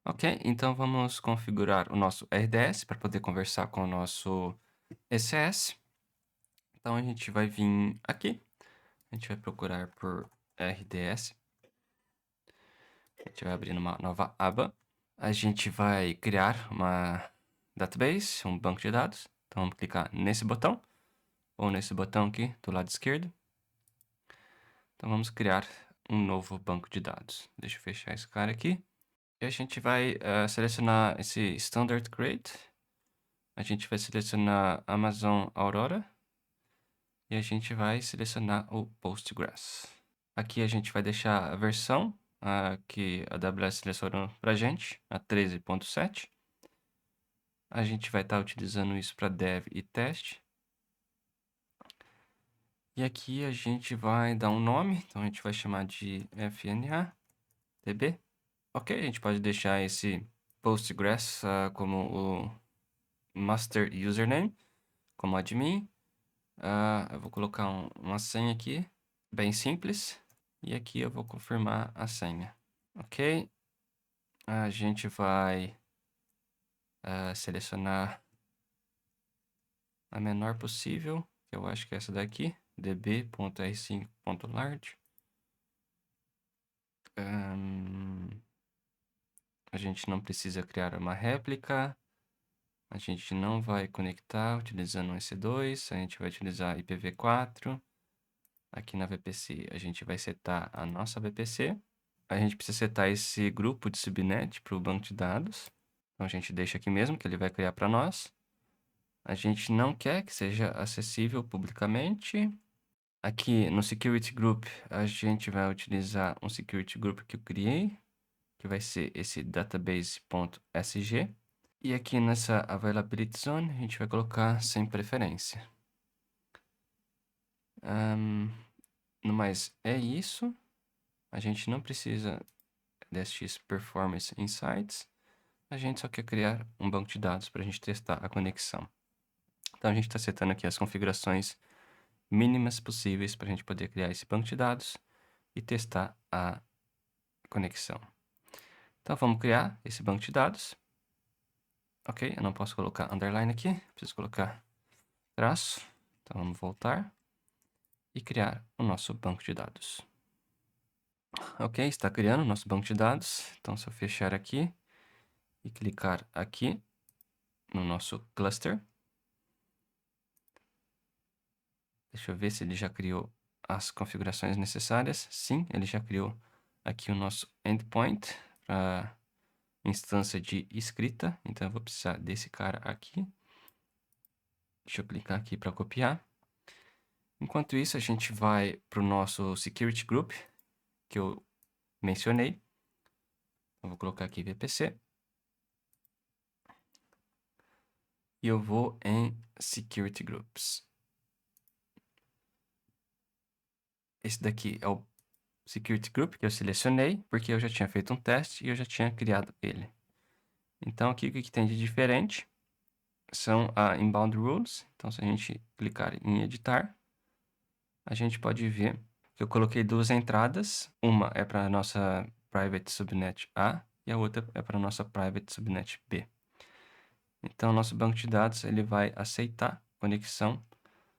Ok, então vamos configurar o nosso RDS para poder conversar com o nosso ECS. Então a gente vai vir aqui, a gente vai procurar por RDS, a gente vai abrir numa nova aba. A gente vai criar uma database, um banco de dados. Então vamos clicar nesse botão, ou nesse botão aqui do lado esquerdo. Então vamos criar um novo banco de dados. Deixa eu fechar esse cara aqui. E a gente vai selecionar esse Standard Create. A gente vai selecionar Amazon Aurora. E a gente vai selecionar o Postgres. Aqui a gente vai deixar a versão que a AWS selecionou para a gente, a 13.7. A gente vai estar utilizando isso para dev e teste. E aqui a gente vai dar um nome, então a gente vai chamar de FNA-DB. Ok, a gente pode deixar esse Postgres como o master username, como admin. Eu vou colocar uma senha aqui, bem simples. E aqui eu vou confirmar a senha. Ok, a gente vai selecionar a menor possível, que eu acho que é essa daqui, db.r5.large. A gente não precisa criar uma réplica. A gente não vai conectar utilizando um EC2, a gente vai utilizar IPv4. Aqui na VPC a gente vai setar a nossa VPC. A gente precisa setar esse grupo de subnet para o banco de dados. Então a gente deixa aqui mesmo, que ele vai criar para nós. A gente não quer que seja acessível publicamente. Aqui no Security Group, a gente vai utilizar um Security Group que eu criei, que vai ser esse database.sg. E aqui nessa Availability Zone, a gente vai colocar sem preferência. No mais, é isso. A gente não precisa destes Performance Insights. A gente só quer criar um banco de dados para a gente testar a conexão. Então, a gente está setando aqui as configurações mínimas possíveis para a gente poder criar esse banco de dados e testar a conexão. Então, vamos criar esse banco de dados. Ok, eu não posso colocar underline aqui, preciso colocar traço. Então, vamos voltar e criar o nosso banco de dados. Ok, está criando o nosso banco de dados. Então, se eu fechar aqui e clicar aqui no nosso cluster, deixa eu ver se ele já criou as configurações necessárias. Sim, ele já criou aqui o nosso endpoint para instância de escrita. Então, eu vou precisar desse cara aqui. Deixa eu clicar aqui para copiar. Enquanto isso, a gente vai para o nosso Security Group, que eu mencionei. Eu vou colocar aqui VPC. E eu vou em Security Groups. Esse daqui é o Security Group que eu selecionei, porque eu já tinha feito um teste e eu já tinha criado ele. Então, aqui o que tem de diferente são a Inbound Rules. Então, se a gente clicar em editar, a gente pode ver que eu coloquei duas entradas. Uma é para a nossa Private Subnet A e a outra é para a nossa Private Subnet B. Então, nosso banco de dados ele vai aceitar conexão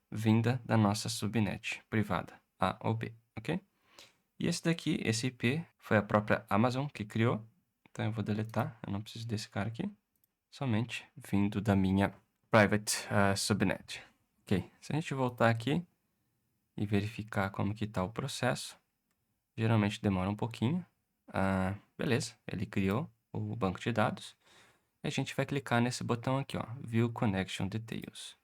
vinda da nossa subnet privada, A ou B, ok? E esse daqui, esse IP, foi a própria Amazon que criou. Então, eu vou deletar, eu não preciso desse cara aqui. Somente vindo da minha Private Subnet. Ok, se a gente voltar aqui e verificar como que está o processo, geralmente demora um pouquinho. Beleza, ele criou o banco de dados. E a gente vai clicar nesse botão aqui, ó, View Connection Details.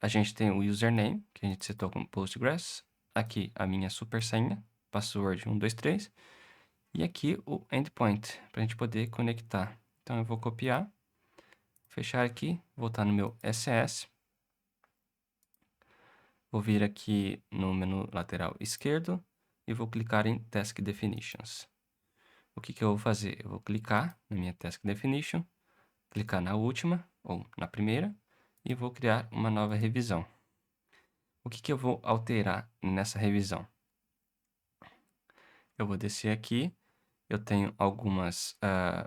A gente tem o username, que a gente setou como Postgres. Aqui a minha super senha, password 123. E aqui o endpoint, para a gente poder conectar. Então eu vou copiar, fechar aqui, voltar no meu SS. Vou vir aqui no menu lateral esquerdo e vou clicar em Task Definitions. O que eu vou fazer? Eu vou clicar na minha Task Definition, clicar na última ou na primeira e vou criar uma nova revisão. O que eu vou alterar nessa revisão? Eu vou descer aqui, eu tenho algumas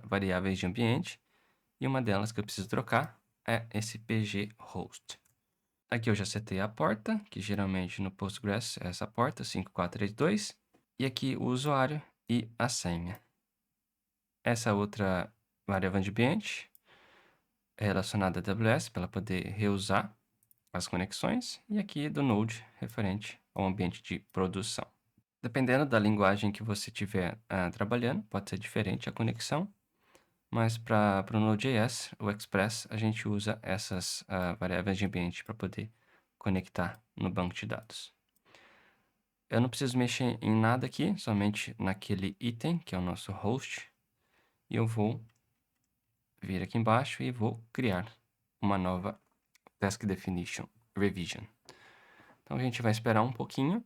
variáveis de ambiente, e uma delas que eu preciso trocar é esse pg host. Aqui eu já setei a porta, que geralmente no Postgres é essa porta, 5432, e aqui o usuário e a senha. Essa outra variável de ambiente é relacionada à AWS, para ela poder reusar as conexões, e aqui do Node, referente ao ambiente de produção. Dependendo da linguagem que você estiver trabalhando, pode ser diferente a conexão, mas para o Node.js, o Express, a gente usa essas variáveis de ambiente para poder conectar no banco de dados. Eu não preciso mexer em nada aqui, somente naquele item, que é o nosso host, e eu vou vir aqui embaixo e vou criar uma nova Task Definition Revision. Então a gente vai esperar um pouquinho.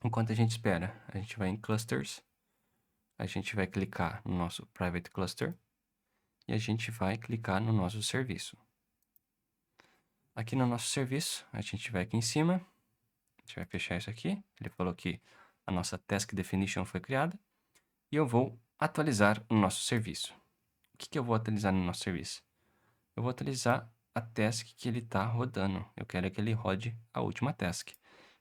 Enquanto a gente espera, a gente vai em Clusters, a gente vai clicar no nosso Private Cluster e a gente vai clicar no nosso serviço. Aqui no nosso serviço, a gente vai aqui em cima, a gente vai fechar isso aqui. Ele falou que a nossa Task Definition foi criada e eu vou atualizar o nosso serviço. O que eu vou atualizar no nosso serviço? Eu vou atualizar a task que ele está rodando. Eu quero que ele rode a última task,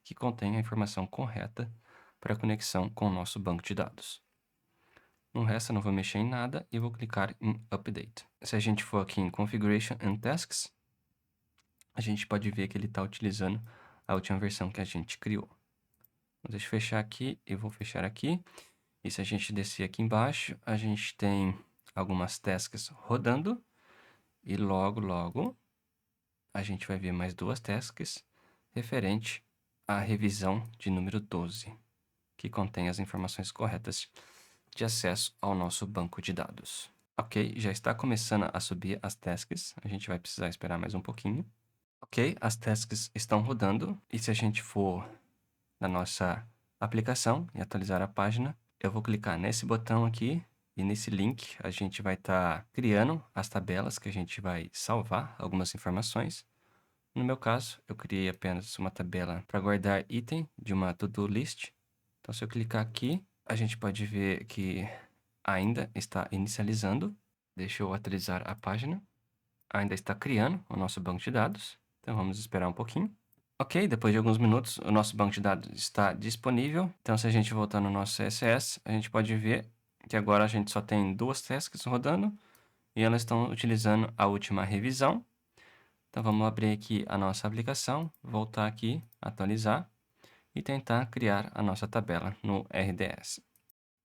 que contém a informação correta para a conexão com o nosso banco de dados. No resto, eu não vou mexer em nada e vou clicar em Update. Se a gente for aqui em Configuration and Tasks, a gente pode ver que ele está utilizando a última versão que a gente criou. Então, deixa eu fechar aqui e vou fechar aqui. E se a gente descer aqui embaixo, a gente tem algumas tasks rodando. E logo, a gente vai ver mais duas tasks referente à revisão de número 12, que contém as informações corretas de acesso ao nosso banco de dados. Ok, já está começando a subir as tasks, a gente vai precisar esperar mais um pouquinho. Ok, as tasks estão rodando, e se a gente for na nossa aplicação e atualizar a página, eu vou clicar nesse botão aqui, e nesse link a gente vai estar criando as tabelas que a gente vai salvar algumas informações. No meu caso, eu criei apenas uma tabela para guardar item de uma to-do list. Então, se eu clicar aqui, a gente pode ver que ainda está inicializando. Deixa eu atualizar a página. Ainda está criando o nosso banco de dados. Então, vamos esperar um pouquinho. Ok, depois de alguns minutos, o nosso banco de dados está disponível. Então, se a gente voltar no nosso CSS, a gente pode ver que agora a gente só tem duas tasks rodando e elas estão utilizando a última revisão. Então, vamos abrir aqui a nossa aplicação, voltar aqui, atualizar e tentar criar a nossa tabela no RDS.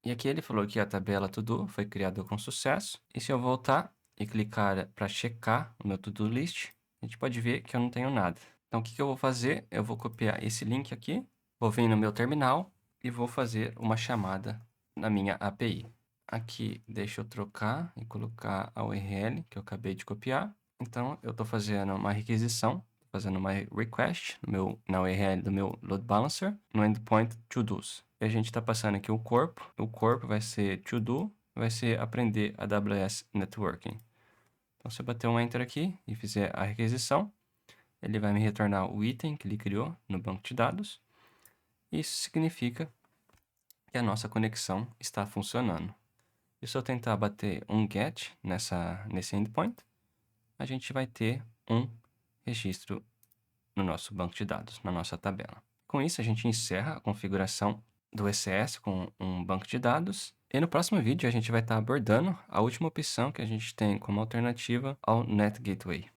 E aqui ele falou que a tabela To-Do foi criada com sucesso. E se eu voltar e clicar para checar o meu To-Do List, a gente pode ver que eu não tenho nada. Então, o que eu vou fazer? Eu vou copiar esse link aqui, vou vir no meu terminal e vou fazer uma chamada na minha API. Aqui, deixa eu trocar e colocar a URL que eu acabei de copiar. Então, eu estou fazendo uma requisição, fazendo uma request na URL do meu load balancer, no endpoint to-dos. E a gente está passando aqui o corpo vai ser to-do, vai ser aprender AWS Networking. Então, se eu bater um Enter aqui e fizer a requisição, ele vai me retornar o item que ele criou no banco de dados. Isso significa que a nossa conexão está funcionando. E se eu tentar bater um GET nesse endpoint, a gente vai ter um registro no nosso banco de dados, na nossa tabela. Com isso, a gente encerra a configuração do ECS com um banco de dados. E no próximo vídeo, a gente vai estar abordando a última opção que a gente tem como alternativa ao Net Gateway.